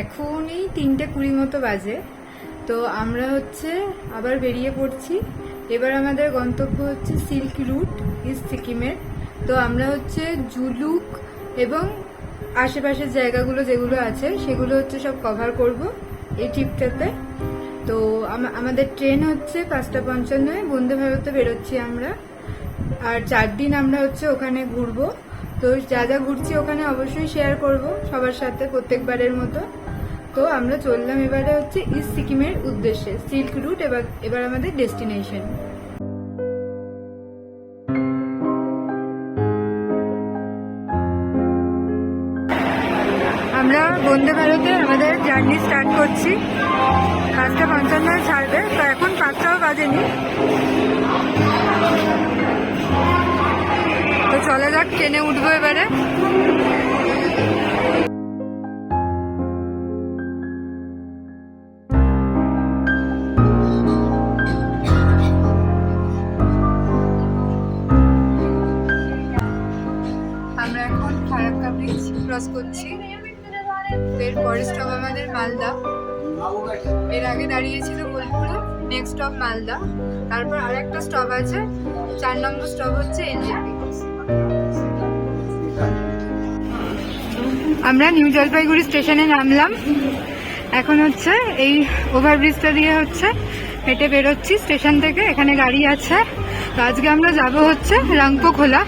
এখন এই 3:20 মতো বাজে। তো আমরা আবার বেরিয়ে পড়ছি। এবার আমাদের গন্তব্য সিল্ক রুট ইস্ট সিকিমের। তো আমরা জুলুক এবং আশেপাশের জায়গাগুলো যেগুলো আছে সেগুলো সব কভার করব এই ট্রিপটাতে। তো আমাদের ট্রেন 5:55, বন্দে ভারতে বেরোচ্ছি আমরা। আর 4 দিন আমরা ওখানে ঘুরবো। তো যা যা ঘুরছি ওখানে অবশ্যই শেয়ার করব সবার সাথে প্রত্যেকবারের মতো। তো আমরা চললাম এবারে ইস্ট সিকিমের উদ্দেশ্যে, সিল্ক রুট এবার আমাদের ডেস্টিনেশন। আমরা বন্দে ভারতে আমাদের জার্নি স্টার্ট করছি। 5:55 ছাড়বে, তো এখন 5টাও বাজেনি। তো চলে যাক, ট্রেনে উঠবো এবারে। আমরা এখন ফারাক্কা ব্রিজ ক্রস করছি। এর পরের স্টপ আমাদের মালদা। এর আগে দাঁড়িয়েছিল বোলপুরে, নেক্সট স্টপ মালদা। তারপর আরেকটা স্টপ আছে, 4 নম্বর স্টপ এনজেপি। আমরা নিউ জলপাইগুড়ি স্টেশনে নামলাম। এখন এই ওভারব্রিজটা দিয়ে হেঁটে বেরোচ্ছি স্টেশন থেকে। এখানে গাড়ি আছে। তো আজকে আমরা যাবো রাংপোখোলা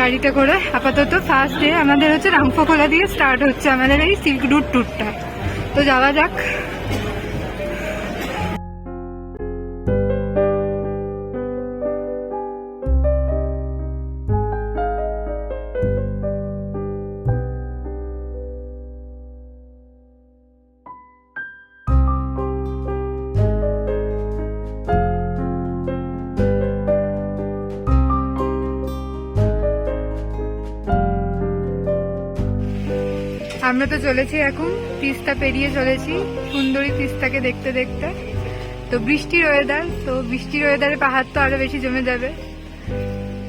গাড়িতে করে। আপাতত ফার্স্ট ডে আমাদের রাংপোখোলা দিয়ে স্টার্ট হচ্ছে আমাদের এই সিল্ক রুট ট্যুরটা। তো যাওয়া যাক। আমরা তো চলেছি এখন, তিস্তা পেরিয়ে চলেছি, সুন্দরী তিস্তাকে দেখতে দেখতে। তো বৃষ্টির ওয়েদার, তো বৃষ্টির ওয়েদারে পাহাড় তো আরো বেশি জমে যাবে।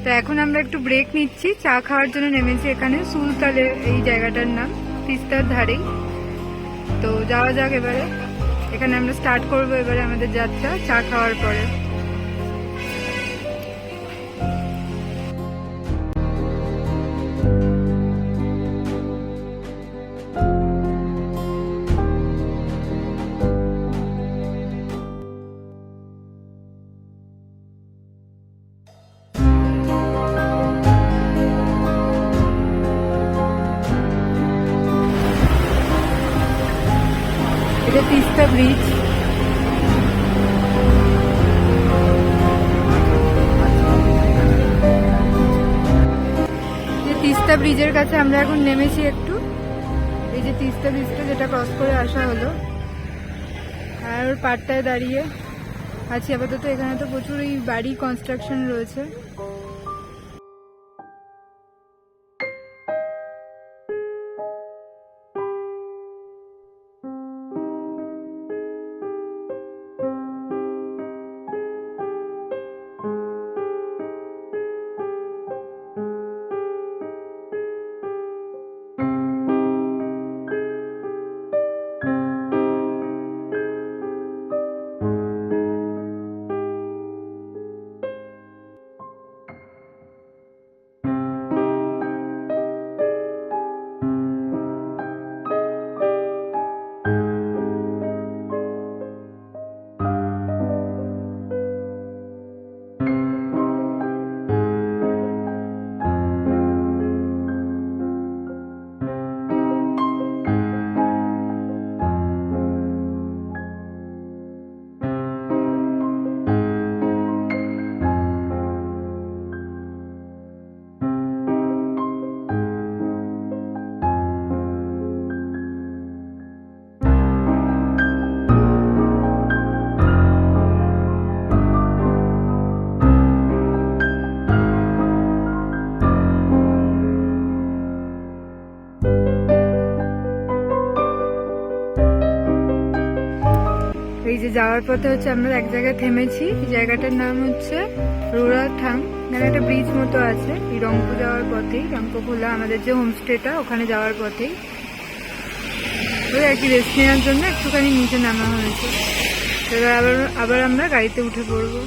তো এখন আমরা একটু ব্রেক নিচ্ছি, চা খাওয়ার জন্য নেমেছি এখানে। সুলতালে এই জায়গাটার নাম, তিস্তার ধারেই। তো যাওয়া যাক এবারে। এখানে আমরা স্টার্ট করবো এবারে আমাদের যাত্রা চা খাওয়ার পরে। এটা তিস্তা ব্রিজ। তিস্তা ব্রিজের কাছে আমরা এখন নেমেছি একটু। এই যে তিস্তা ব্রিজটা যেটা ক্রস করে আসা হলো, আর ওর পাড়টায় দাঁড়িয়ে আছি আপাতত। এখানে তো প্রচুর এই বাড়ি কনস্ট্রাকশন রয়েছে। এই যে যাওয়ার পথে আমরা এক জায়গায় থেমেছি। জায়গাটার নাম রোরাথাং। এখানে একটা ব্রিজ মতো আছে, এই রংপুর যাওয়ার পথেই, রাংপোখোলা আমাদের যে হোমস্টেটা ওখানে যাওয়ার পথেই। তো করে আর কি রেস্ট নেওয়ার জন্য একটুখানি নিচে নামা হয়েছে। এবার আবার আমরা গাড়িতে উঠে পড়বো।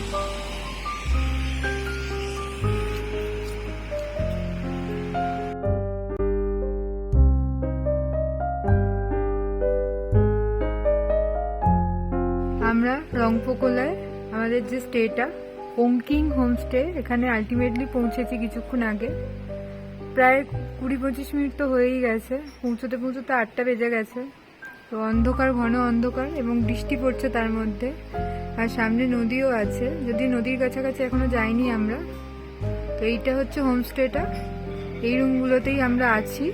আমরা রংপোকলায় আমাদের যে স্টেটা ওংকিং হোমস্টে, এখানে আলটিমেটলি পৌঁছেছি কিছুক্ষণ আগে। প্রায় 20-25 মিনিট তো হয়েই গেছে, পৌঁছতে পৌঁছতে 8টা বেজে গেছে। তো অন্ধকার, ঘন অন্ধকার, এবং বৃষ্টি পড়ছে তার মধ্যে, আর সামনে নদীও আছে, যদি নদীর কাছাকাছি এখনো যাইনি আমরা। তো এইটা হচ্ছে হোমস্টেটা, এই রুমগুলোতেই আমরা আছি।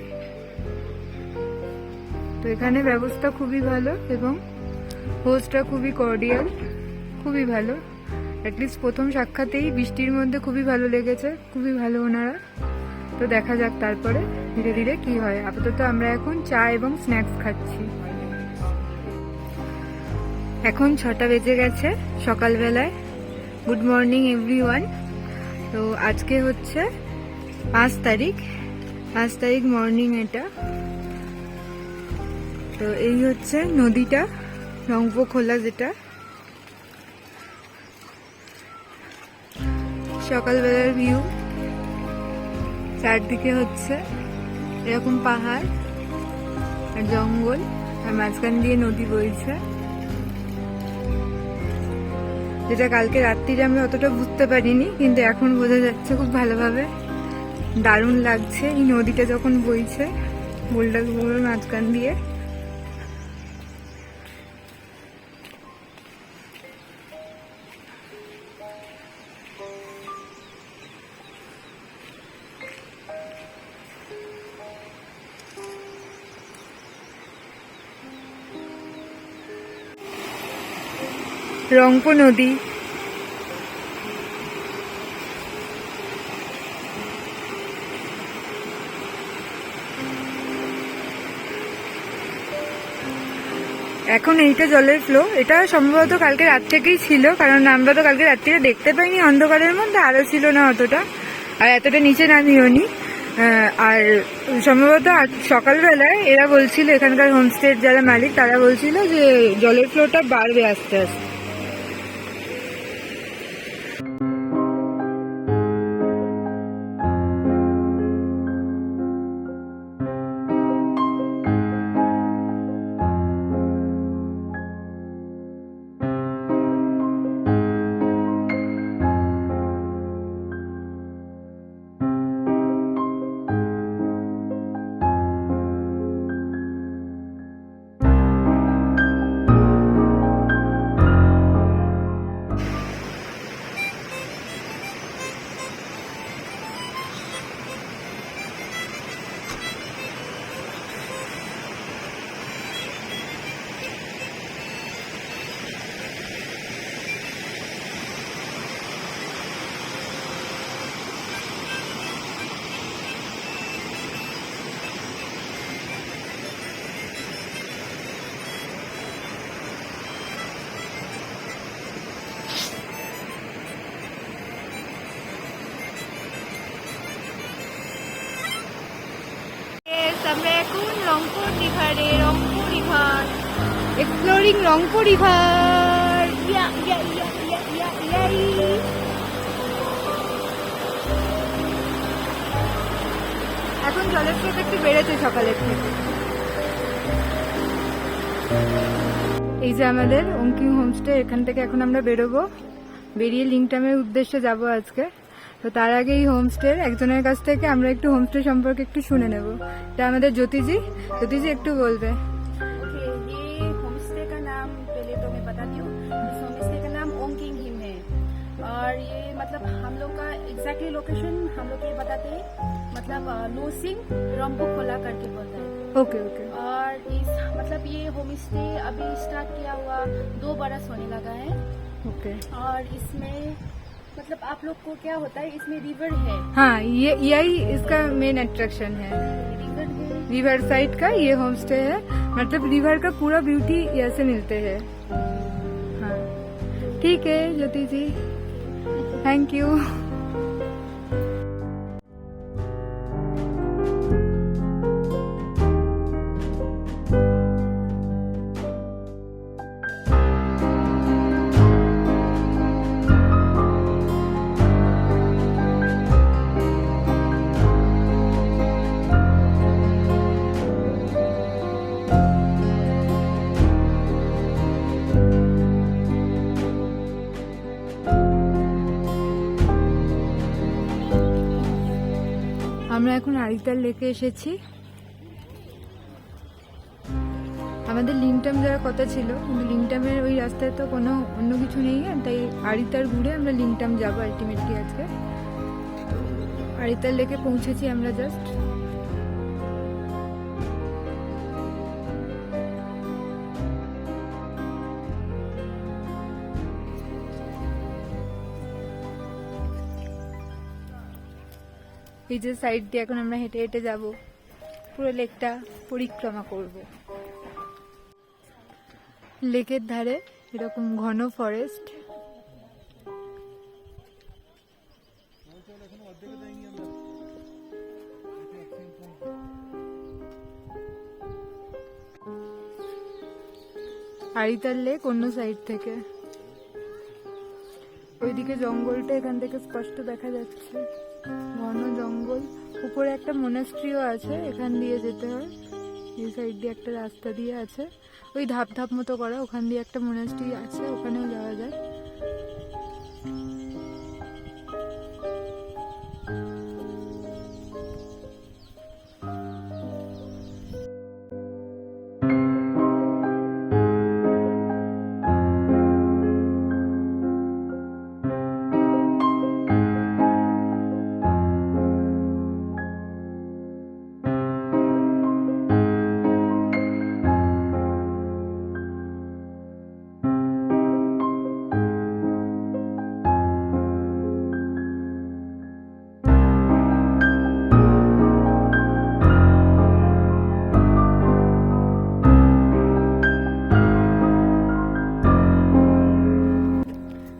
তো এখানে ব্যবস্থা খুবই ভালো এবং হোস্টটা খুবই কর্ডিয়াল, খুবই ভালো। অ্যাটলিস্ট প্রথম সাক্ষাতেই বৃষ্টির মধ্যে খুবই ভালো লেগেছে, খুবই ভালো ওনারা। তো দেখা যাক তারপরে ধীরে ধীরে কি হয়। আপাতত আমরা এখন চা এবং স্ন্যাক্স খাচ্ছি। এখন 6টা বেজে গেছে সকালবেলায়। Good morning everyone. তো আজকে হচ্ছে 5 তারিখ মর্নিং এটা। তো এই হচ্ছে নদীটা, রংপোখোলা, যেটা সকালবেলার ভিউ। চারদিকে হচ্ছে এরকম পাহাড় আর জঙ্গল, আর মাঝখান দিয়ে নদী বইছে, যেটা কালকে রাত্রিরে আমি অতটা বুঝতে পারিনি, কিন্তু এখন বোঝা যাচ্ছে খুব ভালোভাবে। দারুণ লাগছে এই নদীটা যখন বইছে বোল্ডারগুলোর মাঝখান দিয়ে। রংপো নদী, এখন এইটা জলের ফ্লো। এটা সম্ভবত কালকে রাত থেকেই ছিল, কারণ আমরা তো কালকে রাত্রিরে দেখতে পাইনি, অন্ধকারের মধ্যে আলো ছিল না অতটা, আর এতটা নিচে নামিওনি। আর সম্ভবত সকালবেলায় এরা বলছিল, এখানকার হোমস্টের যারা মালিক তারা বলছিল যে জলের ফ্লোটা বাড়বে আস্তে আস্তে। আমরা এখন রংপুর রিভারে, Rangpur river, exploring Rangpur river. এখন জলের স্রোত একটু বেড়েছে সকালের থেকে। এই যে আমাদের ওংকিং হোমস্টে, এখান থেকে এখন আমরা বেরোবো, বেরিয়ে লিংটামের উদ্দেশ্যে যাব আজকে। তো তার আগে এই হোমস্টে একজনের কাছ থেকে আমরা একটু হোমস্টে সম্পর্কে একটু শুনে নেব। এটা আমাদের জ্যোতিজি একটু বলবে। ये होमस्टे का नाम पहले तो मैं बताती हूँ। इस होमस्टे का नाम ओंकिंग हिम है, और ये मतलब हम लोग का एग्जैक्टली लोकेशन हम लोग ये बताते हैं, मतलब लोसिंग रंपोखोला करके बोलते हैं। ओके। और इस मतलब ये होमस्टे अभी स्टार्ट किया हुआ 2 बरस होने लगा है। ओके। और इसमें मतलब आप लोग को क्या होता है, इसमें रिवर है। हाँ, यही इसका मेन अट्रैक्शन है। रिवर साइड का ये होम स्टे है, मतलब रिवर का पूरा ब्यूटी यहाँ से मिलते हैं। हाँ ठीक है ज्योति जी, थैंक यू। এখন আরিতার লেকে এসেছি। আমাদের লিংটাম যাওয়ার কথা ছিল, কিন্তু লিংটামের ওই রাস্তায় তো কোনো অন্য কিছু নেই, তাই আরিতার ঘুরে আমরা লিংটাম যাবো আলটিমেটলি আজকে। আরিতার লেকে পৌঁছেছি আমরা জাস্ট। এই যে সাইড দিয়ে এখন আমরা হেঁটে হেঁটে যাব, পুরো লেকটা পরিক্রমা করব। লেকের ধারে এরকম ঘন ফরেস্ট, আরিতার লেক অন্য সাইড থেকে। ওইদিকে জঙ্গলটা এখান থেকে স্পষ্ট দেখা যাচ্ছে, ঘন জঙ্গল। উপরে একটা মোনাস্ট্রিও আছে, এখান দিয়ে যেতে হয়। এই সাইড দিয়ে একটা রাস্তা দিয়ে আছে, ওই ধাপ ধাপ মতো করা, ওখান দিয়ে একটা মোনাস্ট্রি আছে, ওখানেও যাওয়া যায়।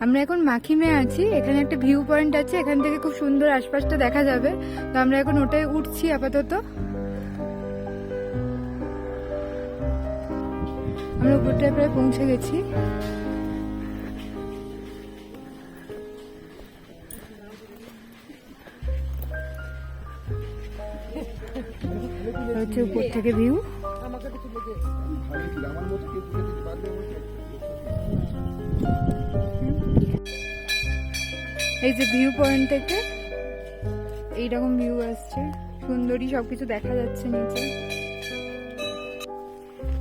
আমরা এখন মাখিমে আছি, এখানে একটা ভিউ পয়েন্ট আছে, এখান থেকে খুব সুন্দর আশপাশটা দেখা যাবে। তো আমরা এখন ওটাই উঠছি আপাতত। আমরা উপরটায় প্রায় পৌঁছে গেছি। হচ্ছে উপর থেকে ভিউ। এই যে ভিউ পয়েন্ট থেকে এইরকম ভিউ আসছে, সুন্দরী সবকিছু দেখা যাচ্ছে নিচে।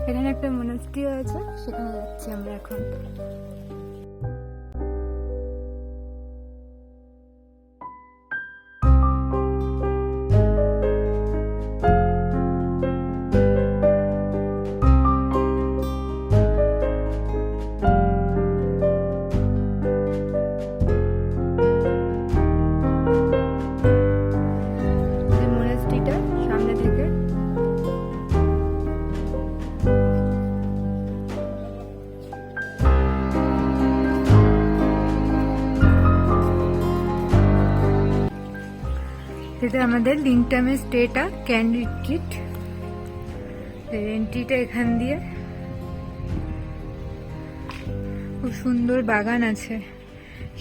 এখানে একটা মনাস্ট্রিও আছে, সেখানে যাচ্ছি আমরা এখন। সামনে থেকে এটা আমাদের লিংটামের স্টেটা, ক্যান্ডি রিট্রিট। এন্ট্রিটা এখান দিয়ে, খুব সুন্দর বাগান আছে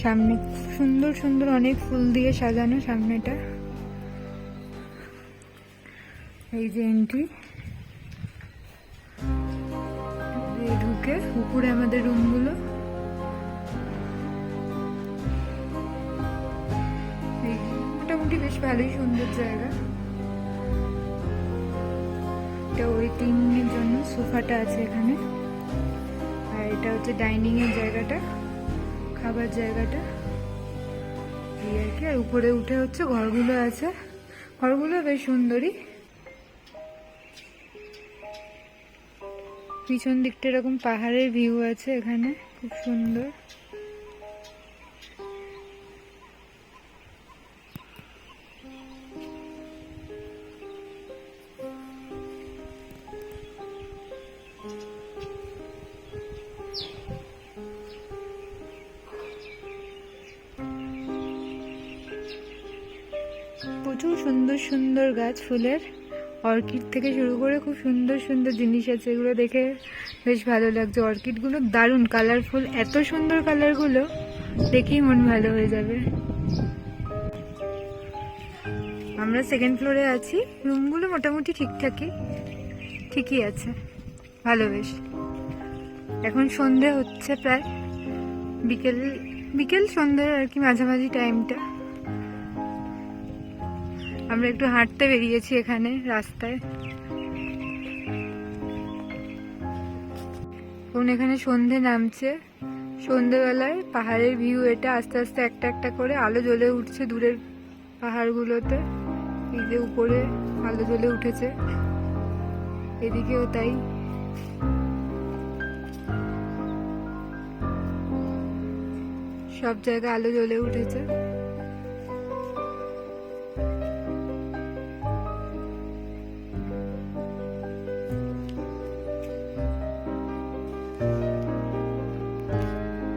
সামনে, সুন্দর সুন্দর অনেক ফুল দিয়ে সাজানো সামনেটা। এই যে এন্ট্রি, ঢুকে উপরে আমাদের রুমগুলো। মোটামুটি বেশ ভালোই সুন্দর জায়গা। এটা ওয়েটিং এর জন্য সোফাটা আছে এখানে, আর এটা হচ্ছে ডাইনিং এর জায়গাটা, খাবার জায়গাটা এই আর কি। আর উপরে উঠে হচ্ছে ঘরগুলো আছে, ঘরগুলো বেশ সুন্দরই। পিছন দিকটা এরকম পাহাড়ের ভিউ আছে এখানে, খুব সুন্দর। প্রচুর সুন্দর সুন্দর গাছ, ফুলের অর্কিড থেকে শুরু করে খুব সুন্দর সুন্দর জিনিস আছে, এগুলো দেখে বেশ ভালো লাগছে। অর্কিডগুলো দারুণ কালারফুল, এত সুন্দর কালারগুলো দেখেই মন ভালো হয়ে যাবে। আমরা সেকেন্ড ফ্লোরে আছি, রুমগুলো মোটামুটি ঠিকই আছে, ভালো বেশ। এখন সন্ধে হচ্ছে, প্রায় বিকেল সন্ধ্যে আর কি, মাঝামাঝি টাইমটা। আমরা একটু হাঁটতে বেরিয়েছি এখানে রাস্তায়। এখন এখানে সন্ধে নামছে, সন্ধেবেলায় পাহাড়ের ভিউ এটা। আস্তে আস্তে একটা একটা করে আলো জ্বলে উঠছে দূরের পাহাড়গুলোতে। এই যে উপরে আলো জ্বলে উঠেছে, এদিকেও তাই। সব জায়গায় আলো জ্বলে উঠেছে।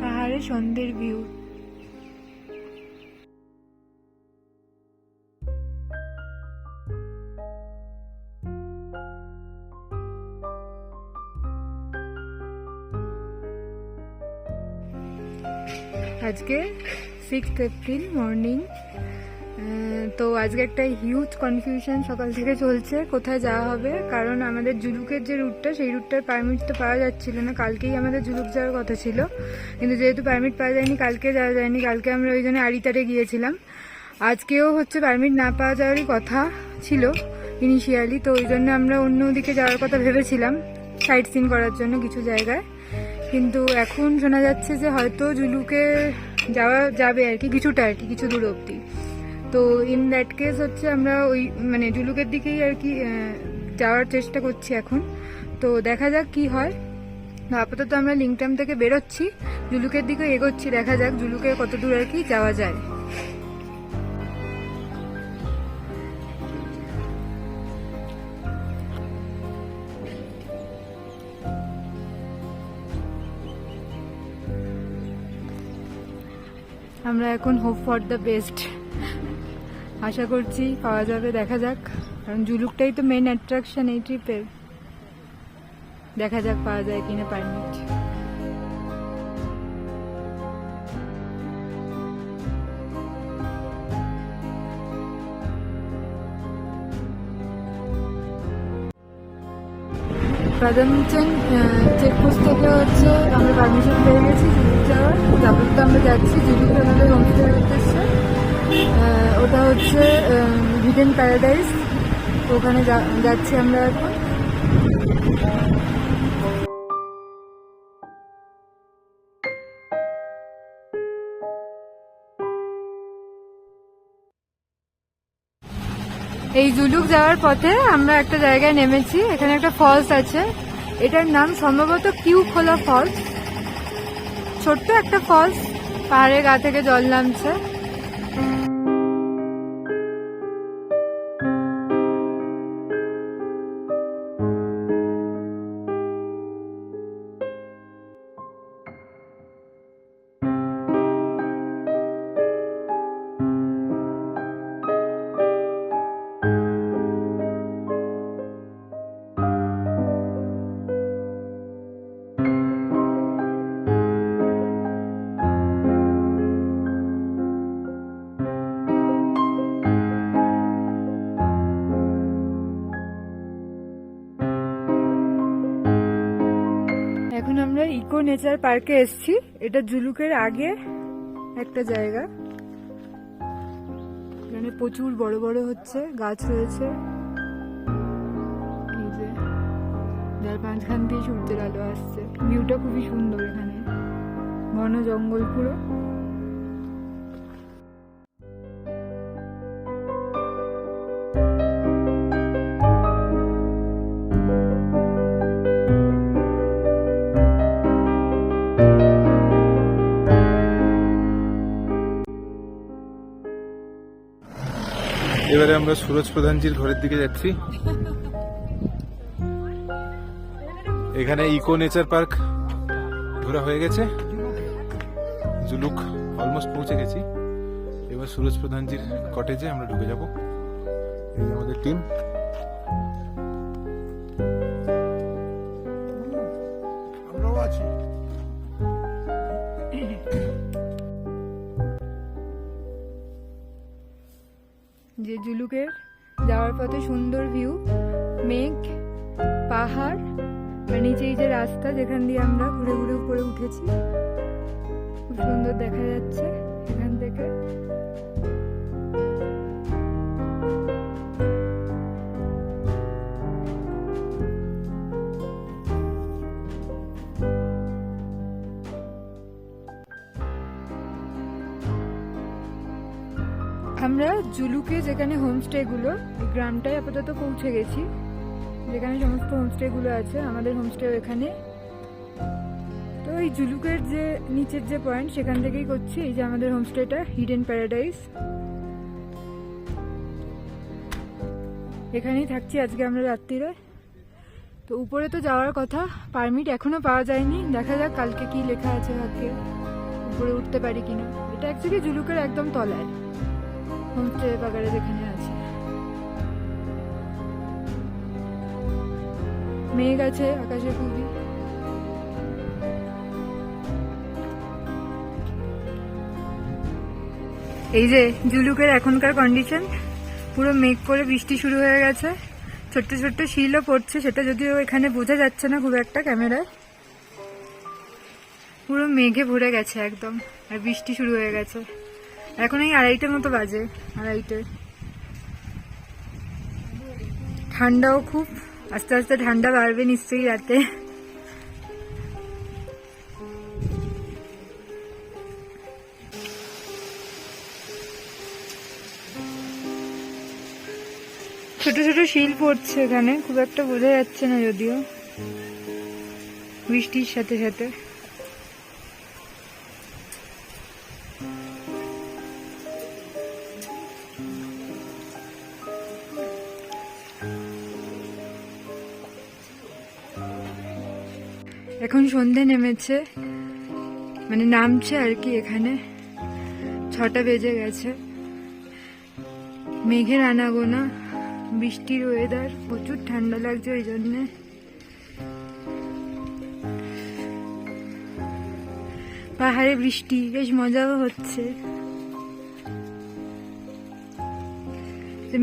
পাহাড়ে সন্ধ্যের ভিউ। আজকে 6th এপ্রিল মর্নিং। তো আজকে একটা হিউজ কনফিউশন সকাল থেকে চলছে কোথায় যাওয়া হবে, কারণ আমাদের জুলুকের যে রুটটা সেই রুটটার পারমিট তো পাওয়া যাচ্ছিল না। কালকেই আমাদের জুলুক যাওয়ার কথা ছিল, কিন্তু যেহেতু পারমিট পাওয়া যায়নি কালকে যাওয়া যায়নি। কালকে আমরা ওই জন্য আড়িতারে গিয়েছিলাম। আজকেও হচ্ছে পারমিট না পাওয়া যাওয়ারই কথা ছিল ইনিশিয়ালি, তো ওই জন্য আমরা অন্যদিকে যাওয়ার কথা ভেবেছিলাম সাইট সিন করার জন্য কিছু জায়গায়। কিন্তু এখন শোনা যাচ্ছে যে হয়তো জুলুকে যাওয়া যাবে আর কি, কিছুটা আর কি, কিছু দূর অবধি। তো ইন দ্যাট কেস হচ্ছে আমরা ওই মানে জুলুকের দিকেই আর কি যাওয়ার চেষ্টা করছি এখন। তো দেখা যাক কি হয়। আপাতত আমরা লিংটাম থেকে বেরোচ্ছি, জুলুকের দিকে এগোচ্ছি। দেখা যাক জুলুকে কত দূর আর কি যাওয়া যায়। আমরা এখন হোপ ফর দ্য বেস্ট, আশা করছি পাওয়া যাবে। দেখা যাক, কারণ জুলুকটাই তো মেন অ্যাট্রাকশন এই ট্রিপের। দেখা যাক পাওয়া যায় কিনা পারমিট। বাদামচন চেকপোস্ট থেকে হচ্ছে আমরা পারমিশন পেয়ে গেছি জুলুক যাওয়ার। তারপর আমরা যাচ্ছি জুলুকে আমাদের হোমস্টে উদ্দেশ্যে। ওটা হচ্ছে হিডেন প্যারাডাইস, ওখানে যাচ্ছি আমরা এখন। এই জুলুক যাওয়ার পথে আমরা একটা জায়গায় নেমেছি, এখানে একটা ফলস আছে। এটার নাম সম্ভবত কিউ খোলা ফলস। ছোট্ট একটা ফলস, পাহাড়ের গা থেকে জল নামছে। এখন আমরা ইকো নেচার পার্কে এসেছি। এটা জুলুকের আগে একটা জায়গা, এখানে প্রচুর বড় বড় হচ্ছে গাছ রয়েছে। এই যে যার মাঝখান দিয়ে সূর্যের আলো আসছে, ভিউটা খুবই সুন্দর। এখানে ঘন জঙ্গল পুরো। এবারে আমরা সুরজ প্রধানজির ঘরের দিকে যাচ্ছি। এখানে ইকো নেচার পার্ক ঘোরা হয়ে গেছে, জুলুক অলমোস্ট পৌঁছে গেছি। এবার সুরজ প্রধানজির কটেজে আমরা ঢুকে যাব। এই যে আমাদের টিম। আমরাও আছি। যে জুলুকের যাওয়ার পথে সুন্দর ভিউ, মেঘ, পাহাড়, আর নিচে এই যে রাস্তা যেখান দিয়ে আমরা ঘুরে ঘুরে উপরে উঠেছি, খুব সুন্দর দেখা যাচ্ছে এখান থেকে। আমরা জুলুকে যেখানে হোমস্টেগুলো, এই গ্রামটায় আপাতত পৌঁছে গেছি, যেখানে সমস্ত হোমস্টেগুলো আছে। আমাদের হোমস্টে এখানে। তো এই জুলুকের যে নিচের যে পয়েন্ট, সেখান থেকেই করছি। এই যে আমাদের হোমস্টেটা, হিডেন প্যারাডাইস, এখানেই থাকছি আজকে আমরা রাত্রিরে। তো উপরে তো যাওয়ার কথা, পারমিট এখনো পাওয়া যায়নি। দেখা যাক কালকে কি লেখা আছে ভাগ্যে, উপরে উঠতে পারি কিনা। এটা অ্যাকচুয়ালি জুলুকের একদম তলায়, হোমস্টে বাগারে যেখানে আছে। মেঘ আছে আকাশে খুবই। এই যে জুলুকের এখনকার কন্ডিশন, পুরো মেঘ করে বৃষ্টি শুরু হয়ে গেছে। ছোট্ট ছোট্ট শিলও পড়ছে, সেটা যদিও এখানে বোঝা যাচ্ছে না খুব একটা ক্যামেরায়। পুরো মেঘে ভরে গেছে একদম, আর বৃষ্টি শুরু হয়ে গেছে। এখন এই 2:30 মতো বাজে, 2:30। ঠান্ডাও খুব, আস্তে আস্তে ঠান্ডা বাড়বে নিশ্চয়ই রাতে। ছোট ছোট শিল পড়ছে এখানে, খুব একটা বোঝা যাচ্ছে না যদিও বৃষ্টির সাথে সাথে। এখন সন্ধে নেমেছে, মানে নামছে আর কি। এখানে 6টা বেজে গেছে। মেঘের আনাগোনা, বৃষ্টির ওয়েদার, প্রচুর ঠান্ডা লাগছে ওই জন্য। পাহাড়ে বৃষ্টি, বেশ মজাও হচ্ছে।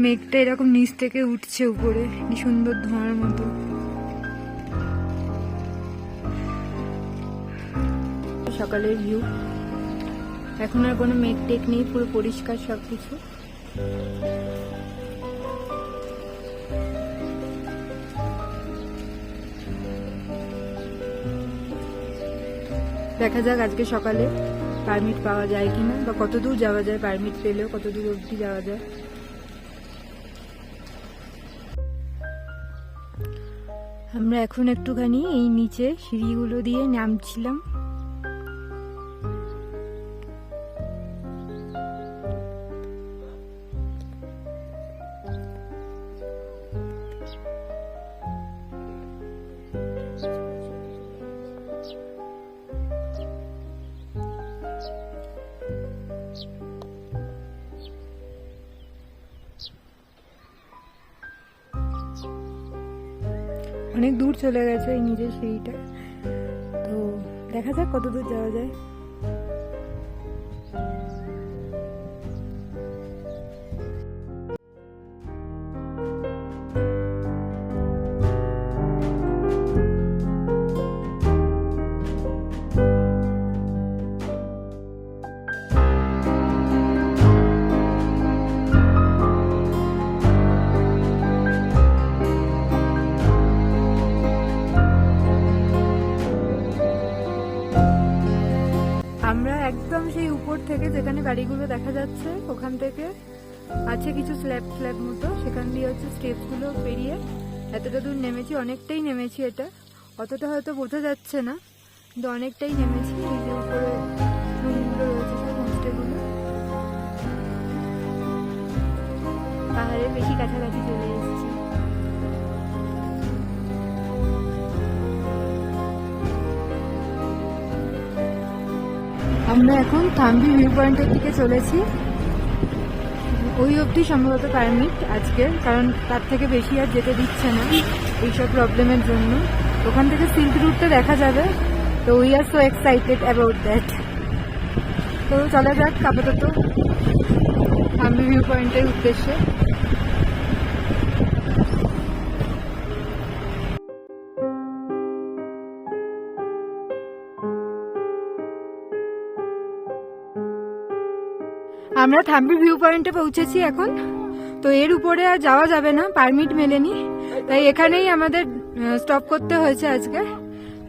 মেঘটা এরকম নিচ থেকে উঠছে উপরে, কি সুন্দর ধোঁয়ার মতো। সকালের ভিউ, এখন আর কোনো মেঘ টেক নেই, পুরো পরিষ্কার সবকিছু। দেখা যাক আজকে সকালে পারমিট পাওয়া যায় কিনা, বা কত দূর যাওয়া যায়, পারমিট পেলেও কত দূর অবধি যাওয়া যায়। আমরা এখন একটুখানি এই নিচে সিঁড়িগুলো দিয়ে নামছিলাম। অনেক দূর চলে গেছে এই নিজের সিঁড়িটা। তো দেখা যাক কত দূর যাওয়া যায়। আমরা একদম সেই উপর থেকে, যেখানে বাড়িগুলো দেখা যাচ্ছে, ওখান থেকে আছে কিছু স্ল্যাব স্ল্যাব মতো, সেখান দিয়ে হচ্ছে স্টেপস গুলো পেরিয়ে এতটা দূর নেমেছি। অনেকটাই নেমেছি, এটা অতটা হয়তো বোঝা যাচ্ছে না, কিন্তু অনেকটাই নেমেছি। এই যে উপরে রুমগুলো রয়েছে, সব হোমস্টেগুলো পাহাড়ের বেশি কাছাকাছি চলে এসেছি। আমরা এখন থাম্বি ভিউ পয়েন্টের দিকে চলেছি। ওই অবধি সম্ভবত পারমিট আজকে, কারণ তার থেকে বেশি আর যেতে দিচ্ছে না এইসব প্রবলেমের জন্য। ওখান থেকে সিল্ক রুটটা দেখা যাবে। তো we are so excited about that. তো চলা যাক আপাতত থাম্বি ভিউ পয়েন্টের উদ্দেশ্যে। আমরা থাম্বি ভিউ পয়েন্টে পৌঁছেছি এখন। তো এর উপরে আর যাওয়া যাবে না, পারমিট মেলেনি, তাই এখানেই আমাদের স্টপ করতে হয়েছে আজকে।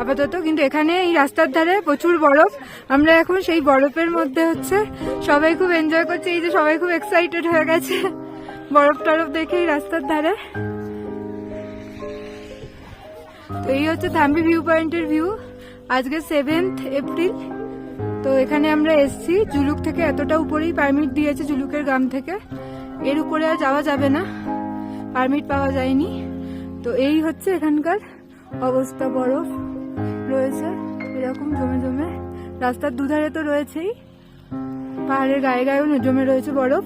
আপাতত। কিন্তু এখানে এই রাস্তার ধারে প্রচুর বরফ, আমরা এখন সেই বরফের মধ্যে হচ্ছে সবাই খুব এনজয় করছে। এই যে সবাই খুব এক্সাইটেড হয়ে গেছে বরফ টরফ দেখে এই রাস্তার ধারে। তো এই হচ্ছে থাম্বি ভিউ পয়েন্টের ভিউ। আজকে 7 এপ্রিল। তো এখানে আমরা এসছি জুলুক থেকে, এতটা উপরেই পারমিট দিয়েছে জুলুকের গ্রাম থেকে, এর উপরে আর যাওয়া যাবে না, পারমিট পাওয়া যায়নি। তো এই হচ্ছে এখানকার অবস্থা, বরফ রয়েছে এরকম জমে জমে, রাস্তার দুধারে তো রয়েছেই, পাহাড়ের গায়ে গায়েও জমে রয়েছে বরফ।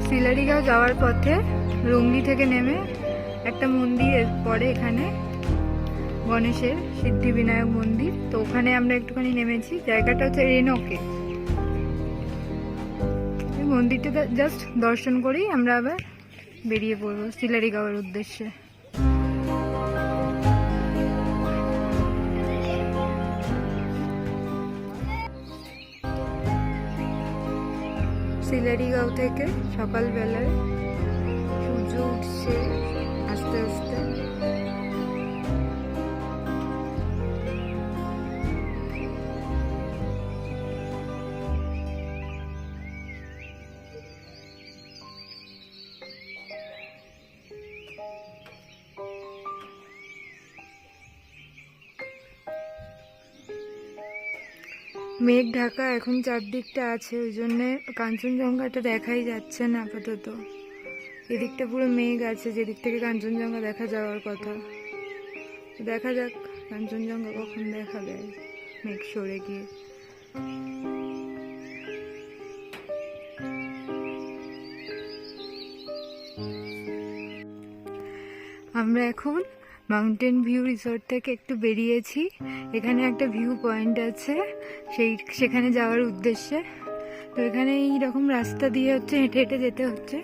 সিলারিগাঁও যাওয়ার পথে রুংলি থেকে নেমে একটা মন্দির পড়ে এখানে, গণেশের সিদ্ধিবিনায়ক মন্দির। তো ওখানে আমরা একটুখানি নেমেছি, জায়গাটা হচ্ছে রেনোকে। এই মন্দিরটা জাস্ট দর্শন করেই আমরা আবার বেরিয়ে পড়বো সিলারিগাঁওয়ের উদ্দেশ্যে। সিলারিগাঁও থেকে সকালবেলায় সূর্য উঠছে আস্তে আস্তে। মেঘ ঢাকা এখন চারদিকটা আছে, ওই জন্য কাঞ্চনজঙ্ঘাটা দেখাই যাচ্ছে না আপাতত। এদিকটা পুরো মেঘ আছে, যেদিক থেকে কাঞ্চনজঙ্ঘা দেখা যাওয়ার কথা। দেখা যাক কাঞ্চনজঙ্ঘা কখন দেখা দেয় মেঘ সরে গিয়ে। আমরা এখন মাউন্টেন ভিউ রিসোর্ট থেকে একটু বেরিয়েছি, এখানে একটা ভিউ পয়েন্ট আছে, সেখানে যাওয়ার উদ্দেশ্যে। তো এখানে এইরকম রাস্তা দিয়ে হচ্ছে হেঁটে হেঁটে যেতে হচ্ছে,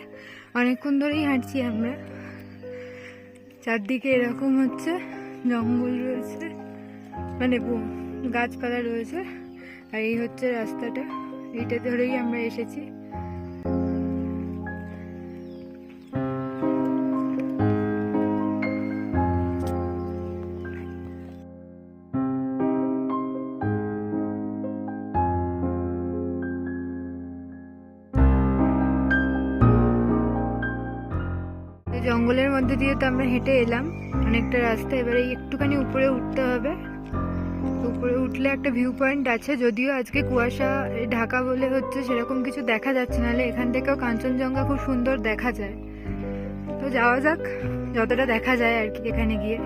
অনেকক্ষণ ধরেই হাঁটছি আমরা। চারদিকে এরকম হচ্ছে জঙ্গল রয়েছে, মানে গাছপালা রয়েছে, আর এই হচ্ছে রাস্তাটা, এইটা ধরেই আমরা এসেছি। জঙ্গলের মধ্যে দিয়ে তো আমরা হেঁটে এলাম অনেকটা রাস্তা, এবারে একটুখানি উপরে উঠতে হবে। উপরে উঠলে একটা ভিউ পয়েন্ট আছে, যদিও আজকে কুয়াশা ঢাকা বলে হচ্ছে সেরকম কিছু দেখা যাচ্ছে, নাহলে এখান থেকেও কাঞ্চনজঙ্ঘা খুব সুন্দর দেখা যায়। তো যাওয়া যাক, যতটা দেখা যায় আর কি এখানে গিয়ে।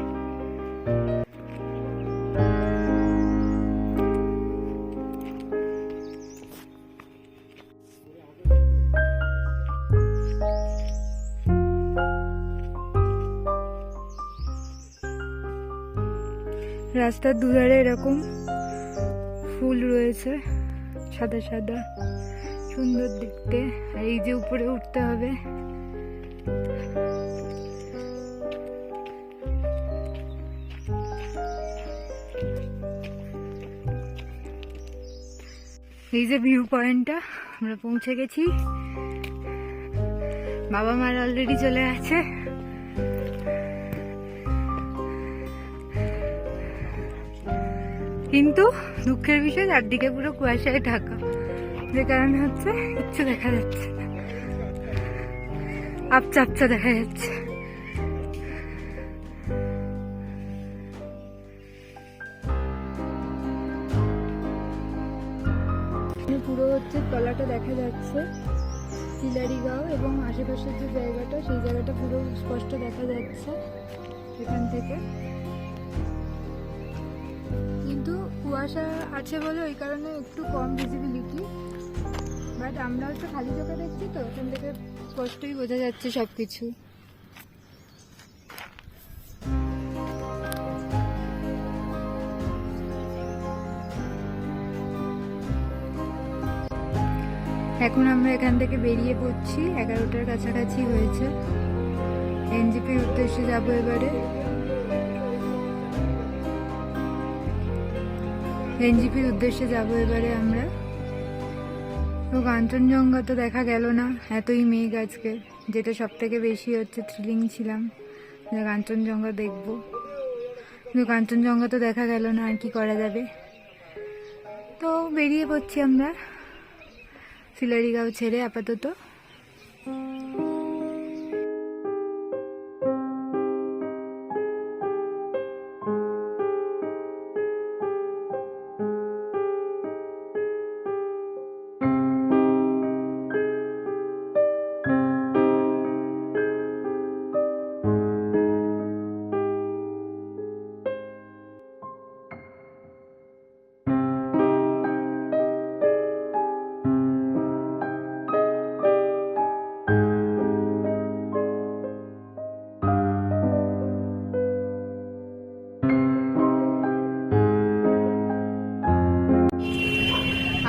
রাস্তার দুধারে এরকম ফুল রয়েছে, সাদা সাদা, সুন্দর দেখতে। আর এই যে উপরে উঠতে হবে, এই যে ভিউ পয়েন্টটা, আমরা পৌঁছে গেছি। বাবা মার অলরেডি চলে আছে। কিন্তু দুঃখের বিষয় চারদিকে পুরো কুয়াশায় ঢাকা, যে কারণে হচ্ছে কিচ্ছু দেখা যাচ্ছে না, আপচা আপচা দেখা যাচ্ছে। পুরো হচ্ছে তলাটা দেখা যাচ্ছে, চিলারিগাঁও, এবং আশেপাশের যে জায়গাটা, সেই জায়গাটা পুরো স্পষ্ট দেখা যাচ্ছে এখান থেকে। কিন্তু কুয়াশা আছে বলে ওই কারণে একটু কম ভিজিবিলিটি, বাট আমরা হচ্ছে খালি চোখে দেখছি তো, ওখান থেকে স্পষ্টই বোঝা যাচ্ছে সবকিছু। এখন আমরা এখান থেকে বেরিয়ে পড়ছি, 11টার কাছাকাছি হয়েছে। এনজিপির উদ্দেশ্যে যাবো এবারে। এনজিপির উদ্দেশ্যে যাব এবারে আমরা। তো কাঞ্চনজঙ্ঘা তো দেখা গেল না, এতই মেঘ আজকে, যেটা সব থেকে বেশি হচ্ছে থ্রিলিং ছিলাম যে কাঞ্চনজঙ্ঘা দেখবো, কিন্তু কাঞ্চনজঙ্ঘা তো দেখা গেল না, আর কি করা যাবে। তো বেরিয়ে পড়ছি আমরা সিলারিগাঁও ছেড়ে আপাতত।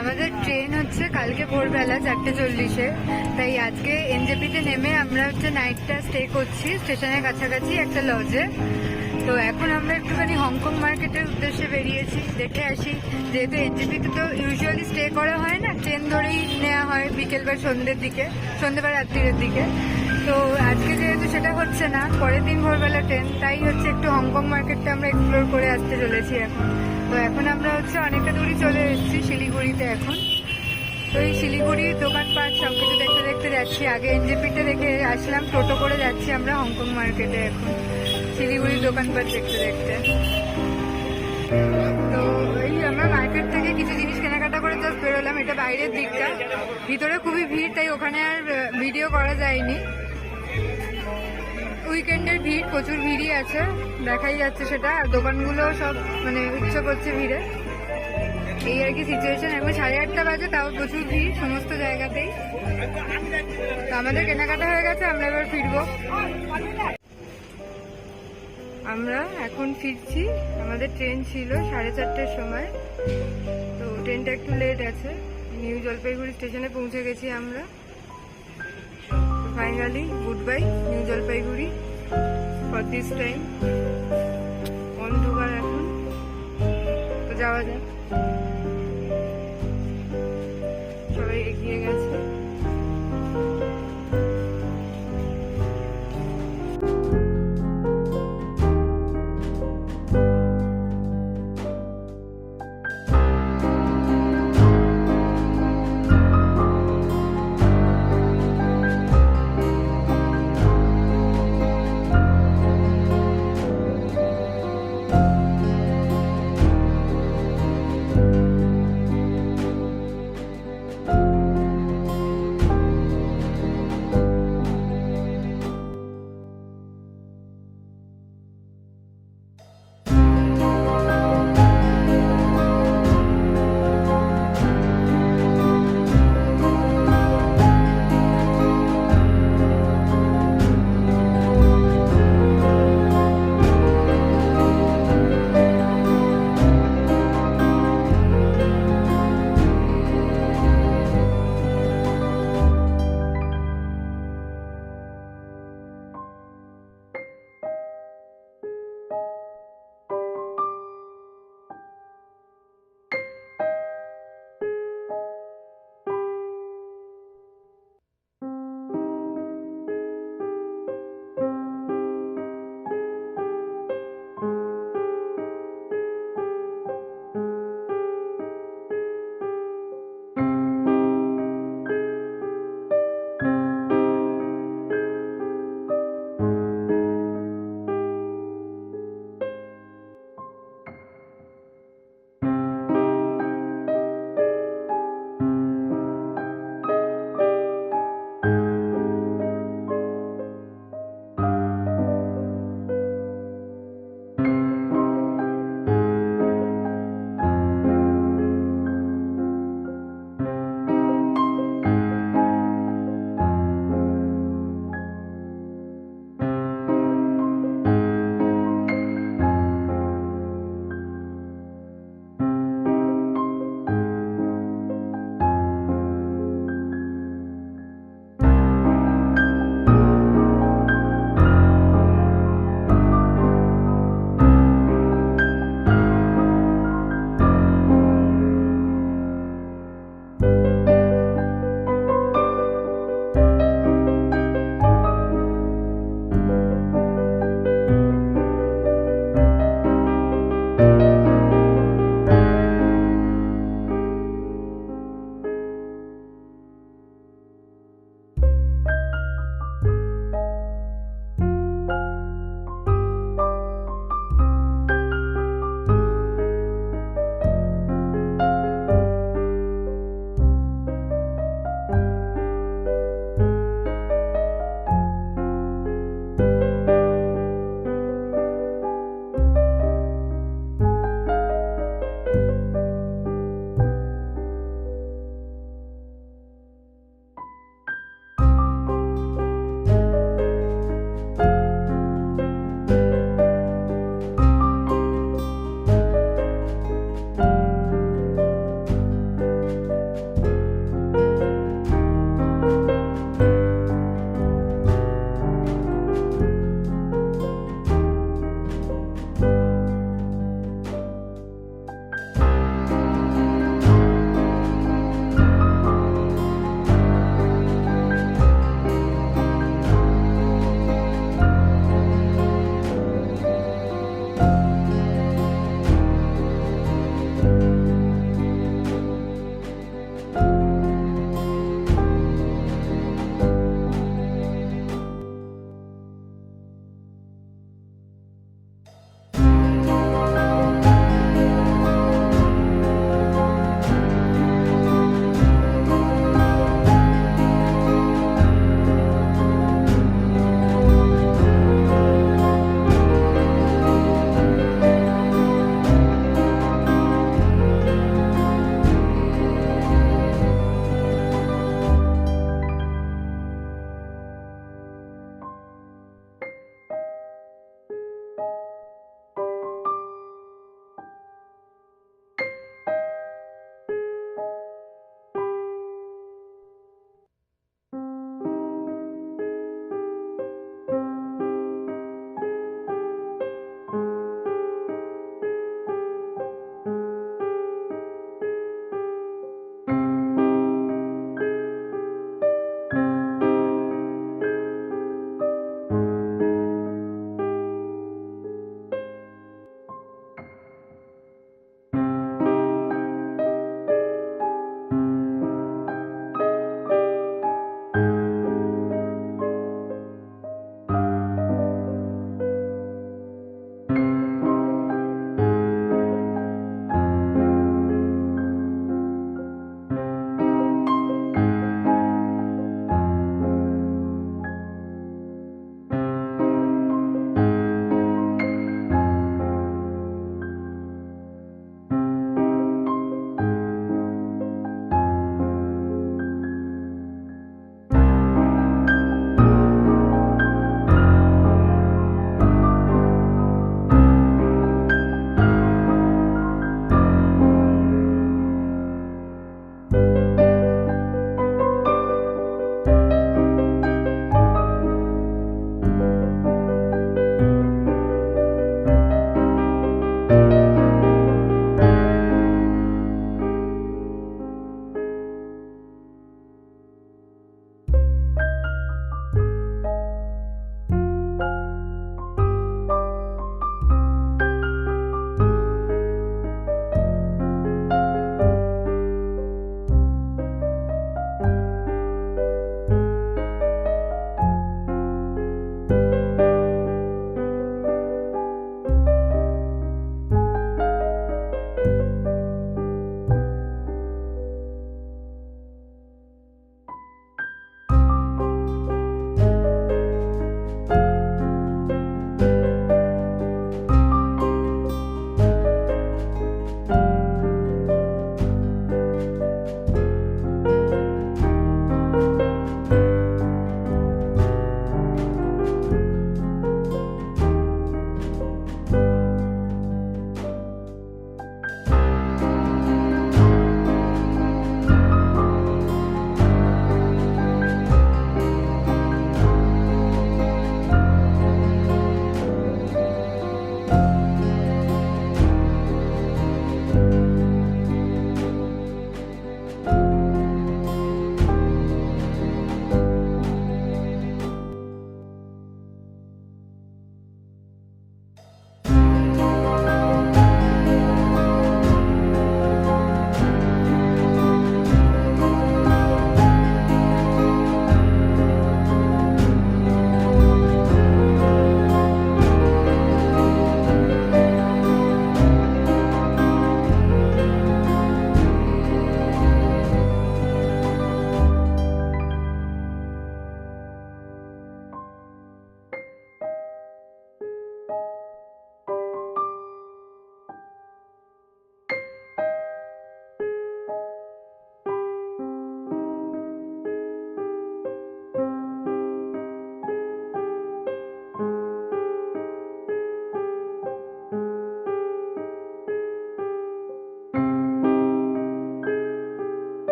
আমাদের ট্রেন হচ্ছে কালকে ভোরবেলা 4:40-এ, তাই আজকে এনজেপিতে নেমে আমরা হচ্ছে নাইটটা স্টে করছি স্টেশনের কাছাকাছি একটা লজে। তো এখন আমরা একটুখানি হংকং মার্কেটের উদ্দেশ্যে বেরিয়েছি, দেখে আসি। যেহেতু এনজেপিতে তো ইউজুয়ালি স্টে করা হয় না, ট্রেন ধরেই নেওয়া হয় বিকেল বা সন্ধ্যের দিকে, সন্ধ্যে বা রাত্রির দিকে। তো আজকে যেহেতু সেটা হচ্ছে না, পরের দিন ভোরবেলা ট্রেন, তাই হচ্ছে একটু হংকং মার্কেটটা আমরা এক্সপ্লোর করে আসতে চলেছি এখন। তো এখন আমরা হচ্ছে অনেকটা দূরই চলে এসেছি শিলিগুড়িতে এখন। তো এই শিলিগুড়ির দোকানপাট সব কিছু দেখতে দেখতে যাচ্ছি। আগে এনজেপিতে দেখে আসলাম, টোটো করে যাচ্ছি আমরা হংকং মার্কেটে এখন, শিলিগুড়ির দোকানপাট দেখতে দেখতে। তো এই আমরা মার্কেট থেকে কিছু জিনিস কেনাকাটা করে জাস্ট বেরোলাম, এটা বাইরের দিকটা, ভিতরে খুবই ভিড়, তাই ওখানে আর ভিডিও করা যায়নি। উইকেন্ডের ভিড়, প্রচুর ভিড়ই আছে, দেখাই যাচ্ছে সেটা। আর দোকানগুলো সব মানে উচ্চ করছে ভিড়ে, এই আর কি সিচুয়েশন। এখন 8:30 বাজে, তাও প্রচুর ভিড় সমস্ত জায়গাতেই। তো আমাদের কেনাকাটা হয়ে গেছে, আমরা এবার ফিরবো। আমরা এখন ফিরছি, আমাদের ট্রেন ছিল 4:30-এর সময়, তো ট্রেনটা একটু লেট আছে। নিউ জলপাইগুড়ি স্টেশনে পৌঁছে গেছি আমরা। Finally good bye new Jalpaiguri for this time. অন্ধকার এখন, তো যাওয়া যায়। সবাই এগিয়ে গেছে।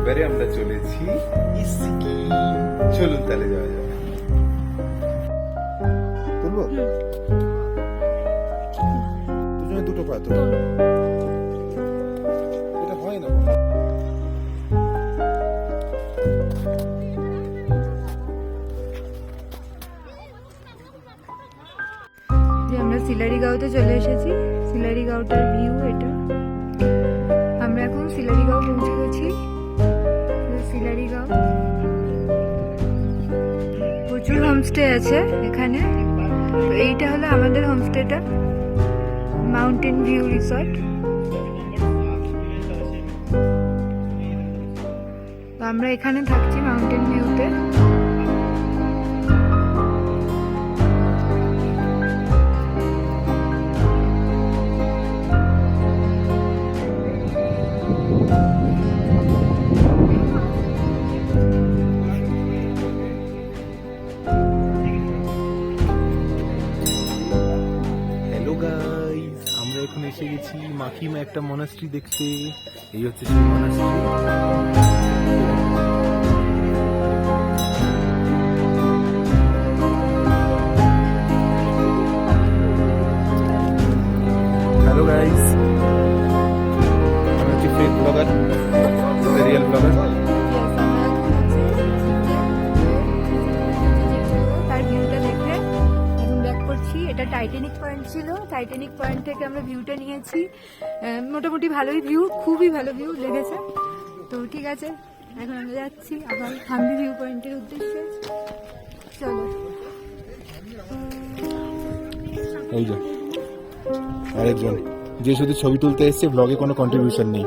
এবারে আমরা চলেছি সিকিম। চলুন তাহলে যাওয়া যাবে। তুলবো দুজনে দুটো পা তো এটা হয় না। যে আমরা সিলারিগাঁওতে চলে এসেছি। সিলারিগাঁওটার ভিউ এটা। আমরা এখন সিলারিগাঁও পৌঁছে গেছি। সিলারিগাঁও প্রচুর হোমস্টে আছে এখানে। তো এইটা হলো আমাদের হোমস্টেটা, মাউন্টেন ভিউ রিসর্ট। তো আমরা এখানে থাকছি মাউন্টেন ভিউতে। হ্যালো গাইস, আমরা এখন এসে গেছি মাকিমা একটা মনাস্ট্রি দেখতে। এই হচ্ছে সেই মনাস্ট্রি। হ্যালো গাইস, আমি হচ্ছি ফেক ব্লগার, রিয়েল ব্লগার। তার ভিউটা দেখে এখন ব্যাক করছি। এটা টাইটানিক পয়েন্ট ছিল। টাইটানিক পয়েন্ট থেকে আমরা ভিউটা নিয়েছি। মোটামুটি ভালোই ভিউ, খুবই ভালো ভিউ লেগেছে। তো ঠিক আছে, এখন আমরা যাচ্ছি আবার থাম্বি ভিউ পয়েন্টের উদ্দেশ্যে। চলো। এই যে আরেকজন যে শুধু ছবি তুলতে এসছে, ব্লগে কোনো কন্ট্রিবিউশন নেই।